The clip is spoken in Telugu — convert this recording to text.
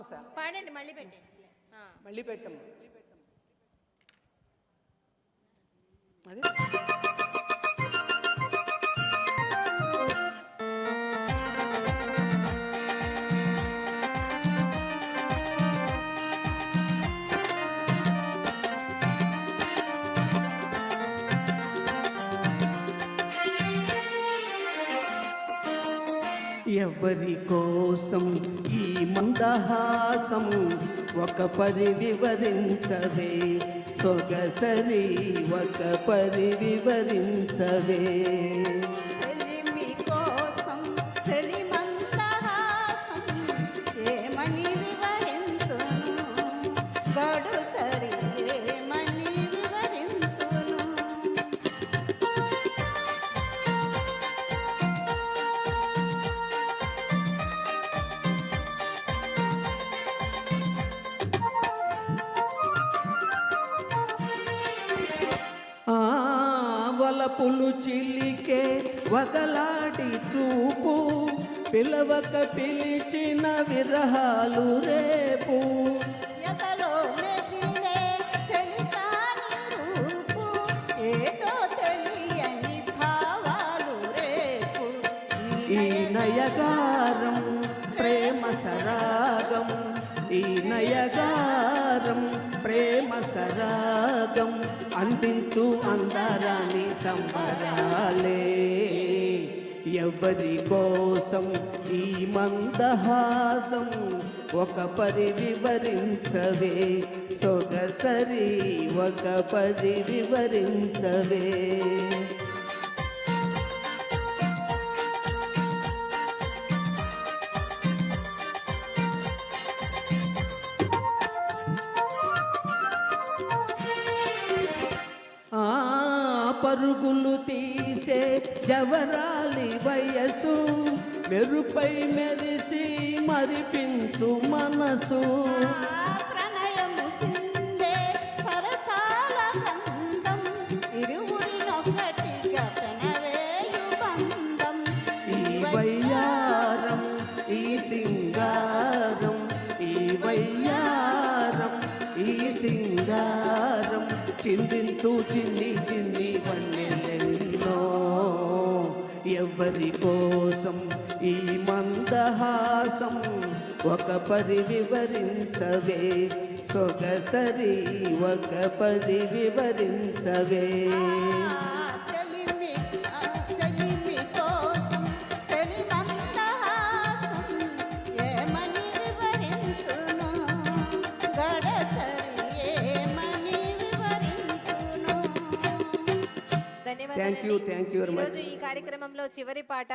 హంస. పాడండి, మళ్ళీ పెట్టండి. మళ్ళీ పెట్టమ్మా. అదే ఎవరి కోసం ఈ మందహాసం ఒక పరి వివరించవే సొగసరి ఒక పరి వివరించవే. చెలిమి కోసం చెలి మందహాసం ఏమని వివరింతును గడు సరి ఏమని వివరింతును. వలపులు చిలికే వదలాడి చూపు పిలవక పిలిచిన విరహాలు రేపు. ఎదలో మెదిలే చెలికాని రూపు ఏదో తెలియని భావాలు రేపు. ఈ నయగారం ప్రేమ సరాగం ఈ నయగారం ప్రేమ సరాగం అందించు అందరాని సంబరాలే. ఎవరి కోసం ఈ మందహాసం ఒక పరి వివరించవే సొగసరి ఒక పరి వివరించవే. పరుగులు తీసే జవరాలి వయసు మెరుపై మెరిసి మరిపించు మనసు. ప్రణయము సిందే సరసాల గంధం ఇరువురినొక్కటిగా పెనవేయు బంధం. ఈ వయ్యారం ఈ సింగారం ఈ వయ్యారం ఈ సింగారం చిందించు చిన్ని చిన్ని వన్నెలెన్నో. ఎవరి కోసం ఈ మందహాసం ఒక పరి వివరించవే సొగసరి ఒక పరి వివరించవే. చెలిమి కోసం చెలి మందహాసం ఏమని వివరింతును గడసరి ఏమని వివరింతును. ధన్యవాదాలు. Thank you very much. ఈరోజు ఈ కార్యక్రమంలో చివరి పాట